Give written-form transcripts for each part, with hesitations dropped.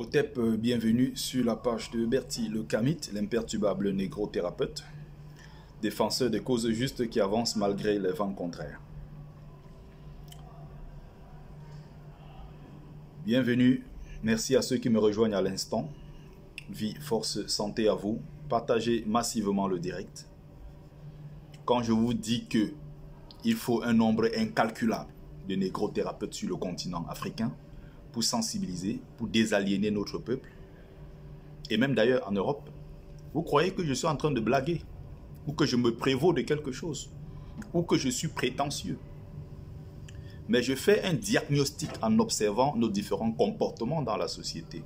Otep, bienvenue sur la page de Bertie le Kamit, l'imperturbable négro-thérapeute, défenseur des causes justes qui avancent malgré les vents contraires. Bienvenue, merci à ceux qui me rejoignent à l'instant. Vie, force, santé à vous. Partagez massivement le direct. Quand je vous dis que il faut un nombre incalculable de négro-thérapeutes sur le continent africain, pour sensibiliser, pour désaliéner notre peuple, et même d'ailleurs en Europe, vous croyez que je suis en train de blaguer, ou que je me prévaux de quelque chose, ou que je suis prétentieux. Mais je fais un diagnostic en observant nos différents comportements dans la société.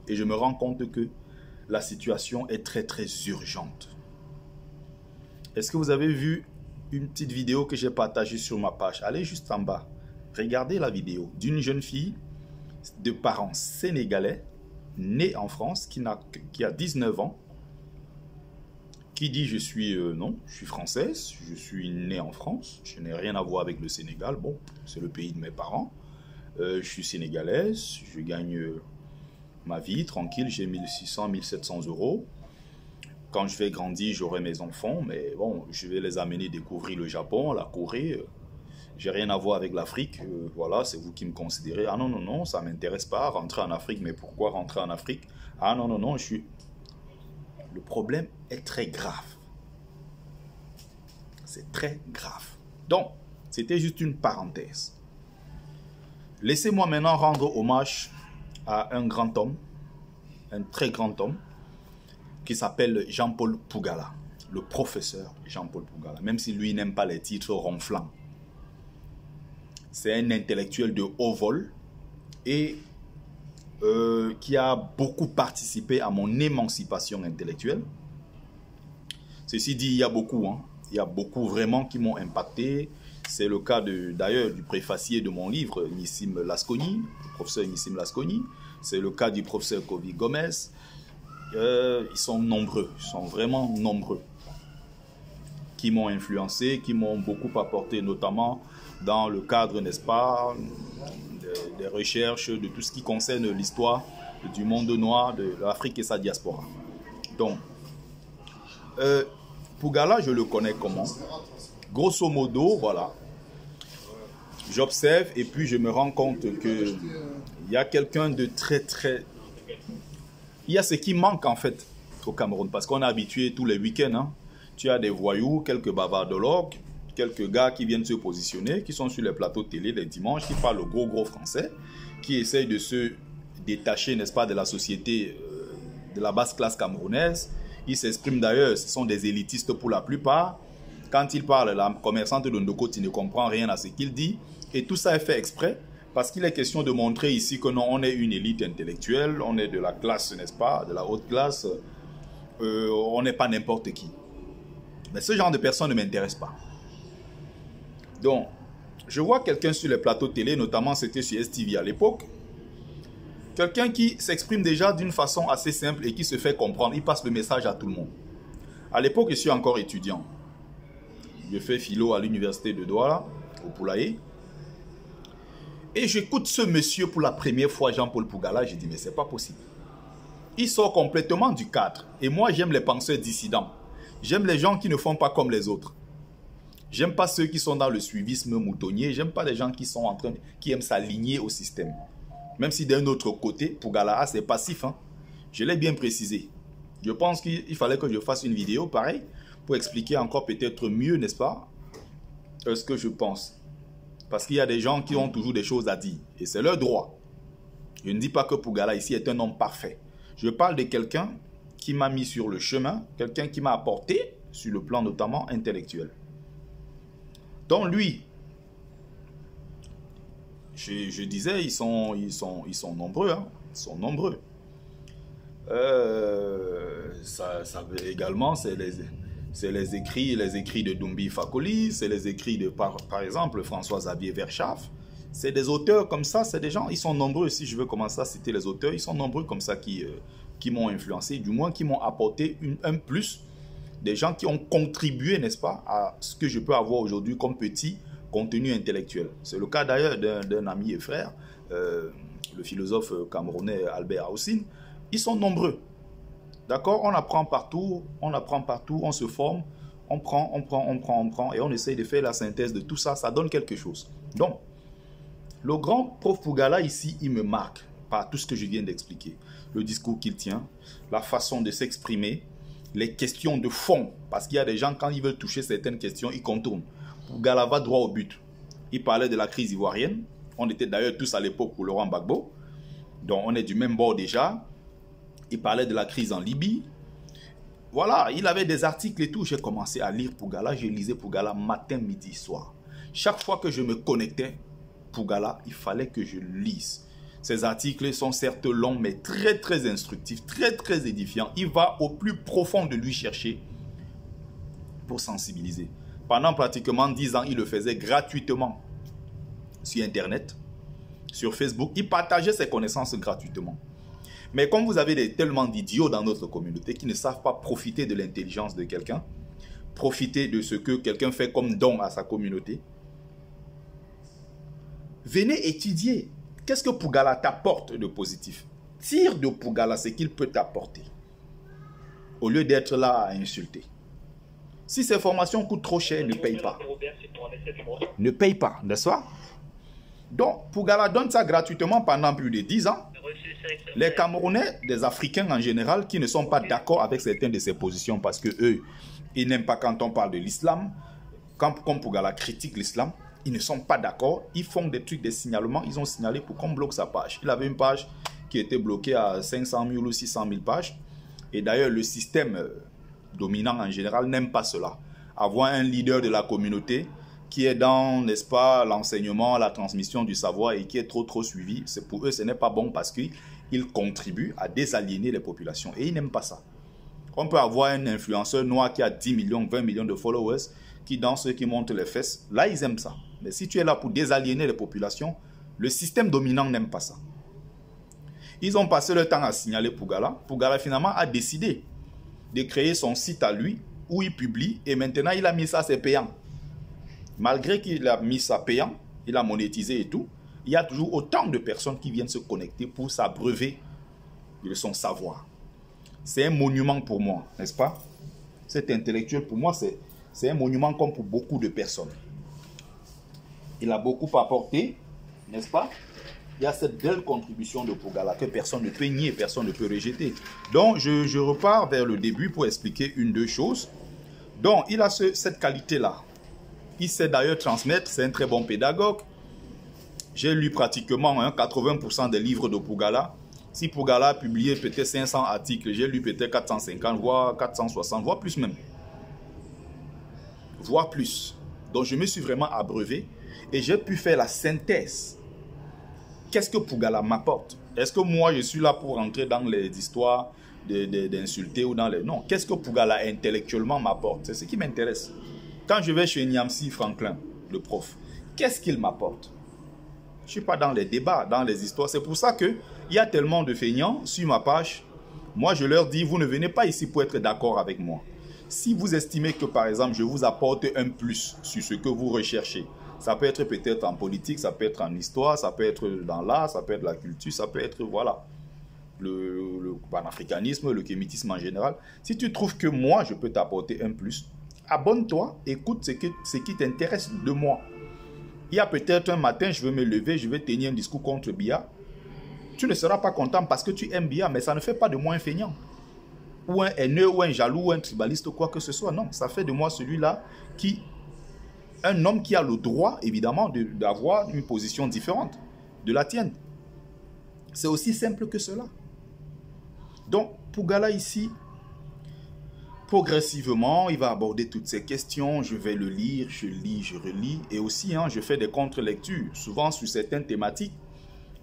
Et je me rends compte que la situation est très très urgente. Est-ce que vous avez vu une petite vidéo que j'ai partagée sur ma page? Allez juste en bas, regardez la vidéo d'une jeune fille de parents sénégalais, née en France, qui a 19 ans, qui dit je suis française, je suis née en France, je n'ai rien à voir avec le Sénégal, bon, c'est le pays de mes parents, je suis sénégalaise, je gagne ma vie tranquille, j'ai 1600, 1700 euros. Quand je vais grandir, j'aurai mes enfants, mais bon, je vais les amener découvrir le Japon, la Corée. J'ai rien à voir avec l'Afrique, voilà, c'est vous qui me considérez. Ah non, non, non, ça ne m'intéresse pas, rentrer en Afrique, mais pourquoi rentrer en Afrique? Ah non, non, non, je suis... Le problème est très grave. C'est très grave. Donc, c'était juste une parenthèse. Laissez-moi maintenant rendre hommage à un grand homme, un très grand homme, qui s'appelle Jean-Paul Pougala, le professeur Jean-Paul Pougala, même si lui n'aime pas les titres ronflants. C'est un intellectuel de haut vol et qui a beaucoup participé à mon émancipation intellectuelle. Ceci dit, il y a beaucoup vraiment qui m'ont impacté. C'est le cas d'ailleurs du préfacier de mon livre, Nissim Lasconi, le professeur Nissim Lasconi. C'est le cas du professeur Kovi Gomez. Ils sont nombreux, ils sont vraiment nombreux, qui m'ont influencé, qui m'ont beaucoup apporté, notamment dans le cadre, n'est-ce pas, des recherches, de tout ce qui concerne l'histoire du monde noir, de l'Afrique et sa diaspora. Donc, Pougala, je le connais comment? Grosso modo, voilà. J'observe et puis je me rends compte qu'il y a quelqu'un de très, très... Il y a ce qui manque en fait au Cameroun, parce qu'on est habitué tous les week-ends, hein. Tu as des voyous, quelques bavardologues, quelques gars qui viennent se positionner, qui sont sur les plateaux de télé les dimanches, qui parlent le gros français, qui essayent de se détacher, n'est-ce pas, de la société, de la basse classe camerounaise. Ils s'expriment d'ailleurs, ce sont des élitistes pour la plupart. Quand ils parlent, la commerçante de Ndoko, tu ne comprends rien à ce qu'il dit. Et tout ça est fait exprès, parce qu'il est question de montrer ici que non, on est une élite intellectuelle, on est de la classe, n'est-ce pas, de la haute classe, on n'est pas n'importe qui. Mais ce genre de personnes ne m'intéresse pas. Donc, je vois quelqu'un sur les plateaux de télé, notamment c'était sur STV à l'époque, quelqu'un qui s'exprime déjà d'une façon assez simple et qui se fait comprendre, il passe le message à tout le monde. À l'époque, je suis encore étudiant. Je fais philo à l'université de Douala, au Poulaye. Et j'écoute ce monsieur pour la première fois, Jean-Paul Pougala, je dis mais c'est pas possible. Il sort complètement du cadre. Et moi, j'aime les penseurs dissidents. J'aime les gens qui ne font pas comme les autres. J'aime pas ceux qui sont dans le suivisme moutonnier. J'aime pas les gens qui aiment s'aligner au système. Même si d'un autre côté, Pougala, c'est passif. Hein. Je l'ai bien précisé. Je pense qu'il fallait que je fasse une vidéo pareil pour expliquer encore peut-être mieux, n'est-ce pas, ce que je pense. Parce qu'il y a des gens qui ont toujours des choses à dire. Et c'est leur droit. Je ne dis pas que Pougala ici est un homme parfait. Je parle de quelqu'un qui m'a mis sur le chemin, quelqu'un qui m'a apporté sur le plan notamment intellectuel. Donc lui, je disais, ils sont nombreux, hein, ils sont nombreux. Ça également, c'est les écrits de Dumbi Fakoli, c'est les écrits de, par exemple, François-Xavier Verschaff. C'est des auteurs comme ça, c'est des gens, ils sont nombreux, si je veux commencer à citer les auteurs, ils sont nombreux comme ça qui m'ont influencé, du moins qui m'ont apporté un plus, des gens qui ont contribué, n'est-ce pas, à ce que je peux avoir aujourd'hui comme petit contenu intellectuel. C'est le cas d'ailleurs d'un ami et frère, le philosophe camerounais Albert Houssine, ils sont nombreux. D'accord? On apprend partout, on se forme, on prend, et on essaye de faire la synthèse de tout ça, ça donne quelque chose. Donc, le grand prof Pougala ici, il me marque par tout ce que je viens d'expliquer. Le discours qu'il tient, la façon de s'exprimer, les questions de fond. Parce qu'il y a des gens, quand ils veulent toucher certaines questions, ils contournent. Pougala va droit au but. Il parlait de la crise ivoirienne. On était d'ailleurs tous à l'époque pour Laurent Gbagbo. Donc on est du même bord déjà. Il parlait de la crise en Libye. Voilà, il avait des articles et tout. J'ai commencé à lire Pougala. Je lisais Pougala matin, midi, soir. Chaque fois que je me connectais, Pougala, il fallait que je lise. Ces articles sont certes longs, mais très, très instructifs, très, très édifiants. Il va au plus profond de lui chercher pour sensibiliser. Pendant pratiquement 10 ans, il le faisait gratuitement sur Internet, sur Facebook. Il partageait ses connaissances gratuitement. Mais comme vous avez tellement d'idiots dans notre communauté qui ne savent pas profiter de l'intelligence de quelqu'un, profiter de ce que quelqu'un fait comme don à sa communauté, venez étudier. Qu'est-ce que Pougala t'apporte de positif? Tire de Pougala ce qu'il peut t'apporter. Au lieu d'être là à insulter. Si ces formations coûtent trop cher, ne paye pas. Ne paye pas, n'est-ce pas? Donc, Pougala donne ça gratuitement pendant plus de 10 ans. Les Camerounais, des Africains en général, qui ne sont pas d'accord avec certaines de ces positions parce que eux, ils n'aiment pas quand on parle de l'islam. Comme Pougala critique l'islam, ils ne sont pas d'accord. Ils font des trucs, des signalements. Ils ont signalé pour qu'on bloque sa page. Il avait une page qui était bloquée à 500 000 ou 600 000 pages. Et d'ailleurs, le système dominant en général n'aime pas cela. Avoir un leader de la communauté qui est dans, n'est-ce pas, l'enseignement, la transmission du savoir et qui est trop suivi, pour eux, ce n'est pas bon parce qu'il contribue à désaliéner les populations. Et ils n'aiment pas ça. On peut avoir un influenceur noir qui a 10 millions, 20 millions de followers, qui danse, qui monte les fesses. Là, ils aiment ça. Mais si tu es là pour désaliéner les populations, le système dominant n'aime pas ça. Ils ont passé le temps à signaler Pougala. Pougala, finalement, a décidé de créer son site à lui, où il publie, et maintenant, il a mis ça, c'est payant. Malgré qu'il a mis ça payant, il a monétisé et tout, il y a toujours autant de personnes qui viennent se connecter pour s'abreuver de son savoir. C'est un monument pour moi, n'est-ce pas? Cet intellectuel, pour moi, c'est un monument comme pour beaucoup de personnes. Il a beaucoup apporté, n'est-ce pas? Il y a cette belle contribution de Pougala que personne ne peut nier, personne ne peut rejeter. Donc, je repars vers le début pour expliquer deux choses. Donc, il a cette qualité-là. Il sait d'ailleurs transmettre, c'est un très bon pédagogue. J'ai lu pratiquement 80% des livres de Pougala. Si Pougala a publié peut-être 500 articles, j'ai lu peut-être 450, voire 460, voire plus même. Voire plus. Donc je me suis vraiment abreuvé et j'ai pu faire la synthèse. Qu'est-ce que Pougala m'apporte? Est-ce que moi je suis là pour rentrer dans les histoires d'insulter ou dans les... Non, qu'est-ce que Pougala intellectuellement m'apporte? C'est ce qui m'intéresse. Quand je vais chez Niamsi Franklin, le prof, qu'est-ce qu'il m'apporte? Je ne suis pas dans les débats, dans les histoires. C'est pour ça qu'il y a tellement de feignants sur ma page. Moi, je leur dis, vous ne venez pas ici pour être d'accord avec moi. Si vous estimez que, par exemple, je vous apporte un plus sur ce que vous recherchez, ça peut être peut-être en politique, ça peut être en histoire, ça peut être dans l'art, ça peut être la culture, ça peut être, voilà, le panafricanisme, le kémitisme en général. Si tu trouves que moi, je peux t'apporter un plus, abonne-toi, écoute ce qui t'intéresse de moi. Il y a peut-être un matin, je vais me lever, je vais tenir un discours contre Biya. Tu ne seras pas content parce que tu aimes Biya, mais ça ne fait pas de moi un feignant. Ou un haineux, ou un jaloux, ou un tribaliste, ou quoi que ce soit. Non, ça fait de moi celui-là un homme qui a le droit, évidemment, d'avoir une position différente de la tienne. C'est aussi simple que cela. Donc, Pougala ici, progressivement, il va aborder toutes ces questions. Je vais le lire, je lis, je relis. Et aussi, je fais des contre-lectures. Souvent, sur certaines thématiques,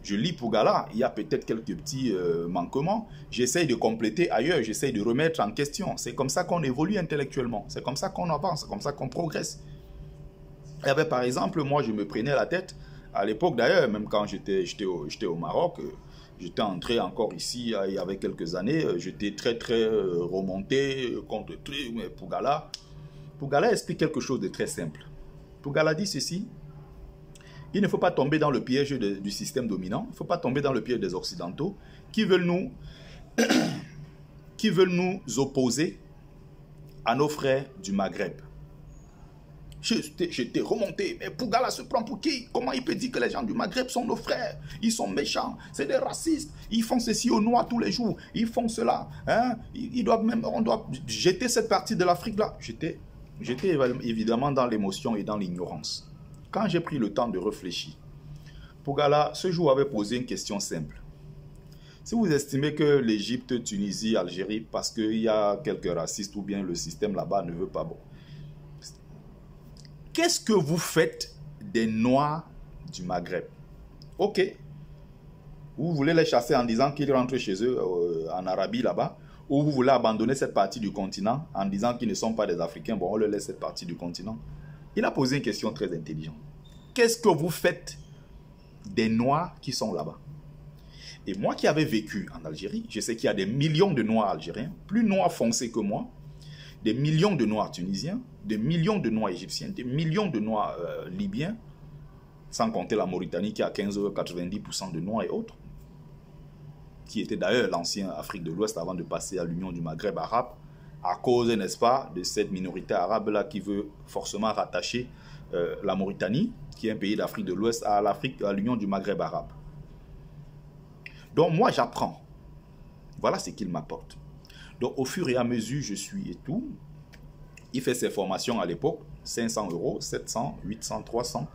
je lis Pougala. Il y a peut-être quelques petits manquements. J'essaye de compléter ailleurs. J'essaye de remettre en question. C'est comme ça qu'on évolue intellectuellement. C'est comme ça qu'on avance. C'est comme ça qu'on progresse. Et bien, par exemple, moi, je me prenais la tête. À l'époque, d'ailleurs, même quand j'étais au Maroc... J'étais entré encore ici il y avait quelques années. J'étais très remonté contre tout. Mais Pougala explique quelque chose de très simple. Pougala dit ceci. Il ne faut pas tomber dans le piège du système dominant. Il ne faut pas tomber dans le piège des Occidentaux qui veulent nous opposer à nos frères du Maghreb. J'étais remonté, mais Pougala se prend pour qui? Comment il peut dire que les gens du Maghreb sont nos frères? Ils sont méchants, c'est des racistes, ils font ceci aux Noirs tous les jours, ils font cela. Hein? On doit jeter cette partie de l'Afrique-là. J'étais évidemment dans l'émotion et dans l'ignorance. Quand j'ai pris le temps de réfléchir, Pougala, ce jour, avait posé une question simple. Si vous estimez que l'Égypte, Tunisie, Algérie, parce qu'il y a quelques racistes ou bien le système là-bas ne veut pas bon. Qu'est-ce que vous faites des Noirs du Maghreb? Ok. Vous voulez les chasser en disant qu'ils rentrent chez eux en Arabie là-bas, ou vous voulez abandonner cette partie du continent en disant qu'ils ne sont pas des Africains, bon, on leur laisse cette partie du continent. Il a posé une question très intelligente. Qu'est-ce que vous faites des Noirs qui sont là-bas? Et moi qui avais vécu en Algérie, je sais qu'il y a des millions de Noirs algériens, plus noirs foncés que moi, des millions de Noirs tunisiens, des millions de Noirs égyptiens, des millions de Noirs libyens, sans compter la Mauritanie qui a 15-90% de Noirs et autres, qui était d'ailleurs l'ancienne Afrique de l'Ouest avant de passer à l'Union du Maghreb arabe, à cause, n'est-ce pas, de cette minorité arabe-là qui veut forcément rattacher la Mauritanie, qui est un pays d'Afrique de l'Ouest, à l'Union du Maghreb arabe. Donc moi j'apprends. Voilà ce qu'il m'apporte. Donc au fur et à mesure je suis et tout. Il fait ses formations à l'époque, 500 €, 700, 800, 300.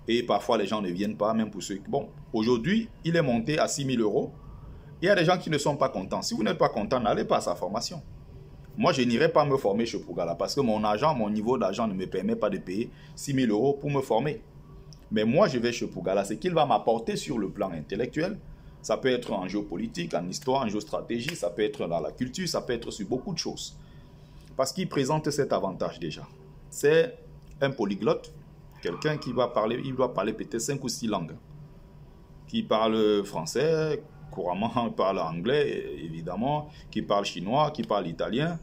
Et parfois les gens ne viennent pas, même pour ceux qui... Bon, aujourd'hui il est monté à 6 000 €. Il y a des gens qui ne sont pas contents. Si vous n'êtes pas content, n'allez pas à sa formation. Moi je n'irai pas me former chez Pougala parce que mon niveau d'argent ne me permet pas de payer 6 000 € pour me former. Mais moi je vais chez Pougala. Ce qu'il va m'apporter sur le plan intellectuel, ça peut être en géopolitique, en histoire, en géostratégie, ça peut être dans la culture, ça peut être sur beaucoup de choses. Parce qu'il présente cet avantage déjà. C'est un polyglotte, quelqu'un qui va parler, il doit parler peut-être 5 ou 6 langues. Qui parle français, couramment, parle anglais, évidemment, qui parle chinois, qui parle italien.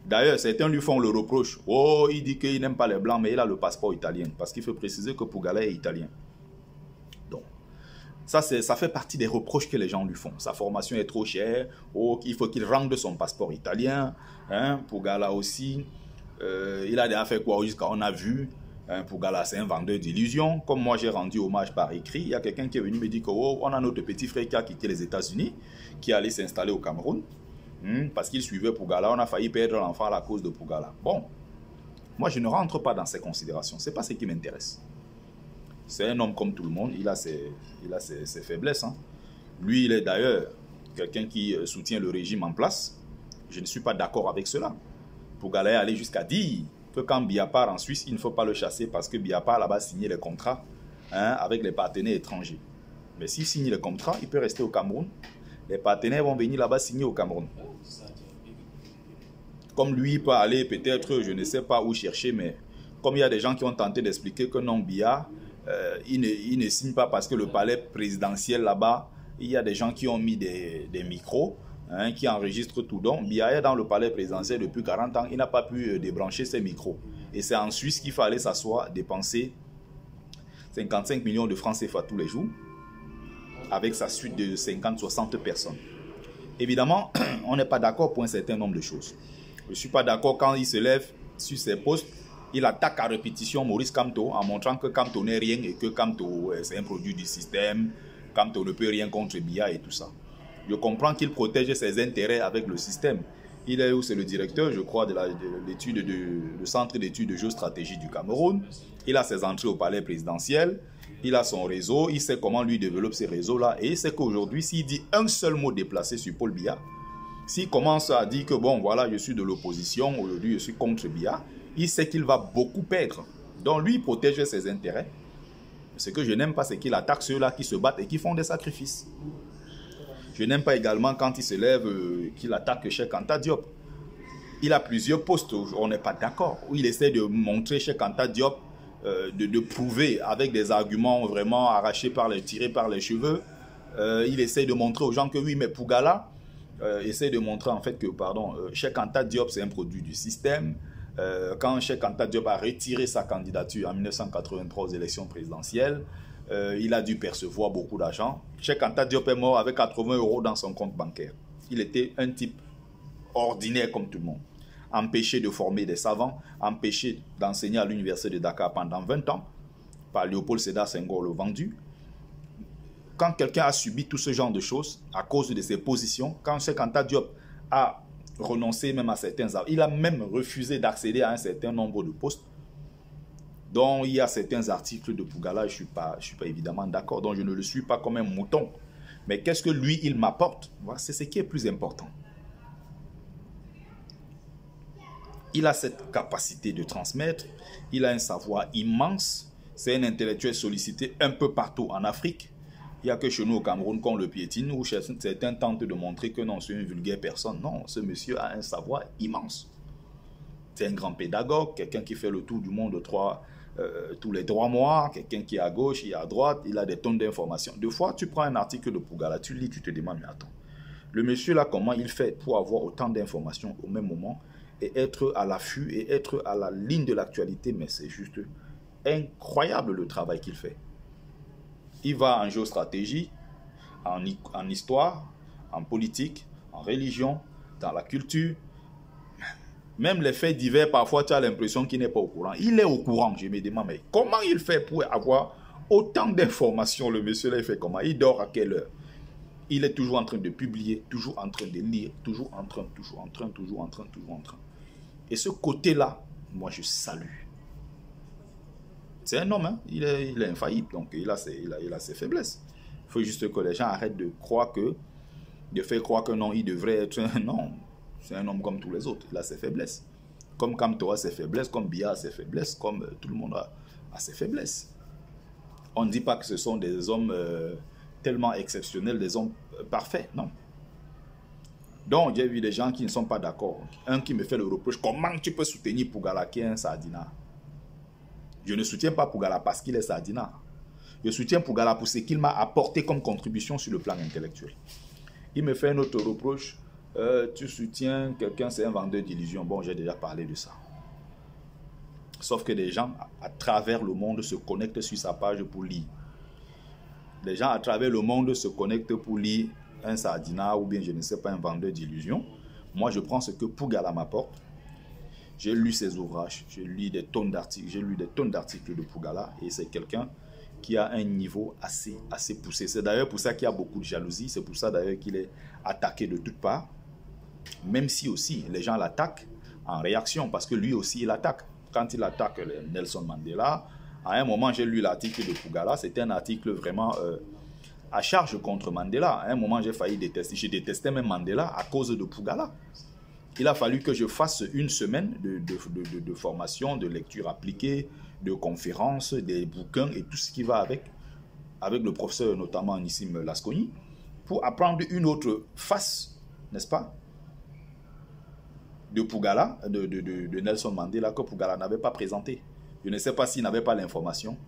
D'ailleurs, certains lui font le reproche. Oh, il dit qu'il n'aime pas les blancs, mais il a le passeport italien. Parce qu'il faut préciser que Pougala est italien. Ça fait partie des reproches que les gens lui font. Sa formation est trop chère. Oh, il faut qu'il rende son passeport italien. Hein, Pougala aussi. Il a déjà fait quoi jusqu'à on a vu. Hein, Pougala, c'est un vendeur d'illusions. Comme moi, j'ai rendu hommage par écrit. Il y a quelqu'un qui est venu me dire qu'on a notre petit frère qui a quitté les États-Unis, qui est allé s'installer au Cameroun. Parce qu'il suivait Pougala. On a failli perdre l'enfant à la cause de Pougala. Bon, moi, je ne rentre pas dans ces considérations. Ce n'est pas ce qui m'intéresse. C'est un homme comme tout le monde, il a ses faiblesses. Hein. Lui, il est d'ailleurs quelqu'un qui soutient le régime en place. Je ne suis pas d'accord avec cela. Pougala est allé jusqu'à dire que quand Biya part en Suisse, il ne faut pas le chasser parce que Biya part là-bas signer les contrats avec les partenaires étrangers. Mais s'il signe les contrats, il peut rester au Cameroun. Les partenaires vont venir là-bas signer au Cameroun. Comme lui, il peut aller peut-être, je ne sais pas où chercher, mais comme il y a des gens qui ont tenté d'expliquer que non, Biya... il ne signe pas parce que le palais présidentiel là-bas, il y a des gens qui ont mis des micros, hein, qui enregistrent tout. Donc, Biya est dans le palais présidentiel depuis 40 ans, il n'a pas pu débrancher ses micros. Et c'est en Suisse qu'il fallait s'asseoir, dépenser 55 millions de francs CFA tous les jours, avec sa suite de 50-60 personnes. Évidemment, on n'est pas d'accord pour un certain nombre de choses. Je ne suis pas d'accord quand il se lève sur ses postes. Il attaque à répétition Maurice Kamto en montrant que Kamto n'est rien et que Kamto c'est un produit du système, Kamto ne peut rien contre Biya et tout ça. Je comprends qu'il protège ses intérêts avec le système. Il est où c'est le directeur, je crois, de l'étude le centre d'études de géostratégie du Cameroun. Il a ses entrées au palais présidentiel, il a son réseau, il sait comment lui développe ces réseaux-là et il sait qu'aujourd'hui, s'il dit un seul mot déplacé sur Paul Biya, s'il commence à dire que bon, voilà, je suis de l'opposition, aujourd'hui je suis contre Biya, il sait qu'il va beaucoup perdre. Donc lui, il protège ses intérêts. Ce que je n'aime pas, c'est qu'il attaque ceux-là qui se battent et qui font des sacrifices. Je n'aime pas également quand il se lève, qu'il attaque Cheikh Anta Diop. Il a plusieurs postes, on n'est pas d'accord. Où il essaie de montrer Cheikh Anta Diop, de prouver avec des arguments vraiment arrachés tirés par les cheveux. Il essaie de montrer aux gens que oui, mais Pougala essaie de montrer en fait que, Cheikh Anta Diop, c'est un produit du système. Quand Cheikh Anta Diop a retiré sa candidature en 1983 aux élections présidentielles, il a dû percevoir beaucoup d'argent. Cheikh Anta Diop est mort avec 80 € dans son compte bancaire. Il était un type ordinaire comme tout le monde. Empêché de former des savants, empêché d'enseigner à l'université de Dakar pendant 20 ans, par Léopold Sédar Senghor le vendu. Quand quelqu'un a subi tout ce genre de choses à cause de ses positions, quand Cheikh Anta Diop a renoncé même à certains arts, il a même refusé d'accéder à un certain nombre de postes, dont il y a certains articles de Pougala, je suis pas évidemment d'accord, donc je ne le suis pas comme un mouton. Mais qu'est-ce que lui, il m'apporte? Voilà, c'est ce qui est plus important. Il a cette capacité de transmettre, il a un savoir immense, c'est un intellectuel sollicité un peu partout en Afrique. Il n'y a que chez nous au Cameroun qu'on le piétine, où certains tentent de montrer que non, c'est une vulgaire personne. Non, ce monsieur a un savoir immense. C'est un grand pédagogue, quelqu'un qui fait le tour du monde tous les 3 mois, quelqu'un qui est à gauche, il est à droite, il a des tonnes d'informations. Deux fois, tu prends un article de Pougala, tu lis, tu te demandes, mais attends, le monsieur là, comment il fait pour avoir autant d'informations au même moment et être à l'affût et être à la ligne de l'actualité, mais c'est juste incroyable le travail qu'il fait. Il va en géostratégie, en histoire, en politique, en religion, dans la culture. Même les faits divers, parfois tu as l'impression qu'il n'est pas au courant. Il est au courant, je me demande, mais comment il fait pour avoir autant d'informations? Le monsieur là, il fait comment? Il dort à quelle heure? Il est toujours en train de publier, toujours en train de lire, toujours en train. Et ce côté-là, moi je salue. C'est un homme, hein? Il est infaillible, donc il a ses faiblesses. Il faut juste que les gens arrêtent de faire croire que non, il devrait être un... Non, c'est un homme comme tous les autres, il a ses faiblesses. Comme Kamto a ses faiblesses, comme Biya a ses faiblesses, comme tout le monde a ses faiblesses. On ne dit pas que ce sont des hommes tellement exceptionnels, des hommes parfaits, non. Donc, j'ai vu des gens qui ne sont pas d'accord. Un qui me fait le reproche, comment tu peux soutenir Pougala qui est un sardinat? Je ne soutiens pas Pougala parce qu'il est sardinat. Je soutiens Pougala pour ce qu'il m'a apporté comme contribution sur le plan intellectuel. Il me fait un autre reproche. Tu soutiens quelqu'un, c'est un vendeur d'illusions. Bon, j'ai déjà parlé de ça. Sauf que des gens à travers le monde se connectent sur sa page pour lire. Les gens à travers le monde se connectent pour lire un sardinat ou bien, je ne sais pas, un vendeur d'illusions. Moi, je prends ce que Pougala m'apporte. J'ai lu ses ouvrages, j'ai lu des tonnes d'articles de Pougala et c'est quelqu'un qui a un niveau assez poussé. C'est d'ailleurs pour ça qu'il y a beaucoup de jalousie, c'est pour ça d'ailleurs qu'il est attaqué de toutes parts, même si aussi les gens l'attaquent en réaction parce que lui aussi il attaque. Quand il attaque Nelson Mandela, à un moment j'ai lu l'article de Pougala, c'était un article vraiment à charge contre Mandela. À un moment j'ai failli détester, je détestais même Mandela à cause de Pougala. Il a fallu que je fasse une semaine de formation, de lecture appliquée, de conférences, des bouquins et tout ce qui va avec le professeur notamment Nissim Lasconi, pour apprendre une autre face, n'est-ce pas, de Pougala, de Nelson Mandela, que Pougala n'avait pas présenté. Je ne sais pas s'il n'avait pas l'information,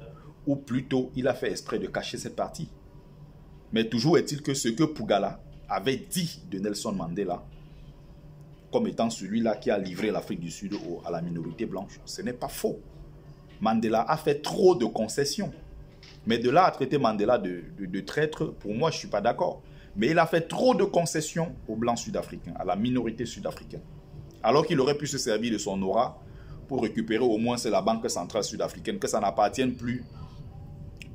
ou plutôt il a fait exprès de cacher cette partie. Mais toujours est-il que ce que Pougala avait dit de Nelson Mandela, comme étant celui-là qui a livré l'Afrique du Sud à la minorité blanche. Ce n'est pas faux. Mandela a fait trop de concessions. Mais de là à traiter Mandela de traître, pour moi, je ne suis pas d'accord. Mais il a fait trop de concessions aux blancs sud-africains, à la minorité sud-africaine. Alors qu'il aurait pu se servir de son aura pour récupérer au moins la Banque centrale sud-africaine, que ça n'appartienne plus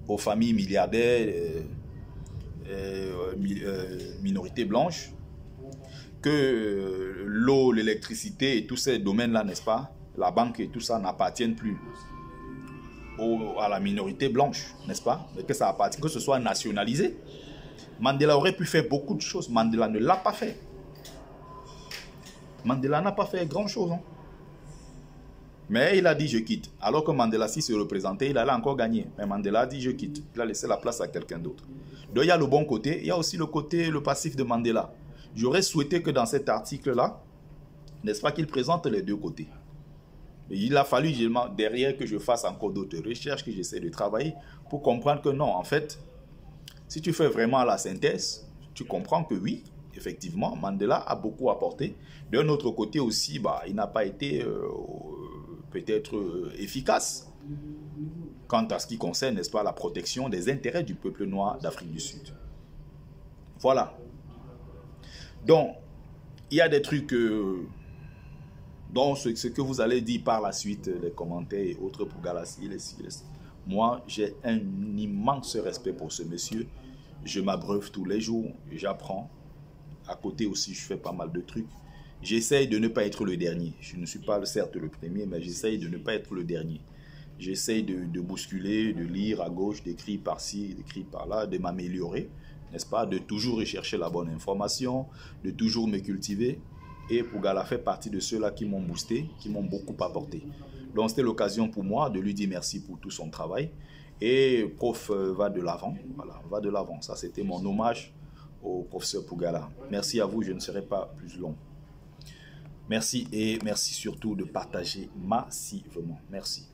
aux familles milliardaires, minorités blanches, que l'eau, l'électricité et tous ces domaines-là, n'est-ce pas, la banque et tout ça n'appartiennent plus à la minorité blanche, n'est-ce pas, mais que ça appartient, que ce soit nationalisé. Mandela aurait pu faire beaucoup de choses. Mandela ne l'a pas fait. Mandela n'a pas fait grand-chose. Hein. Mais il a dit je quitte. Alors que Mandela, s'il se représentait, il allait encore gagner. Mais Mandela a dit je quitte. Il a laissé la place à quelqu'un d'autre. Donc il y a le bon côté, il y a aussi le passif de Mandela. J'aurais souhaité que dans cet article-là, n'est-ce pas, qu'il présente les deux côtés. Et il a fallu derrière que je fasse encore d'autres recherches, que j'essaie de travailler pour comprendre que non, en fait, si tu fais vraiment la synthèse, tu comprends que oui, effectivement, Mandela a beaucoup apporté. D'un autre côté aussi, il n'a pas été peut-être efficace. quant à ce qui concerne, n'est-ce pas, la protection des intérêts du peuple noir d'Afrique du Sud. Voilà. Donc, il y a des trucs dont ce que vous allez dire par la suite, les commentaires et autres pour Galassi, moi, j'ai un immense respect pour ce monsieur. Je m'abreuve tous les jours, j'apprends. À côté aussi, je fais pas mal de trucs. J'essaye de ne pas être le dernier. Je ne suis pas certes le premier, mais j'essaye de ne pas être le dernier. J'essaye de bousculer, de lire à gauche, d'écrire par-ci, d'écrire par-là, de m'améliorer, n'est-ce pas? De toujours rechercher la bonne information, de toujours me cultiver. Et Pougala fait partie de ceux-là qui m'ont boosté, qui m'ont beaucoup apporté. Donc c'était l'occasion pour moi de lui dire merci pour tout son travail. Et prof va de l'avant, voilà, va de l'avant. Ça c'était mon hommage au professeur Pougala. Merci à vous, je ne serai pas plus long. Merci et merci surtout de partager massivement. Merci.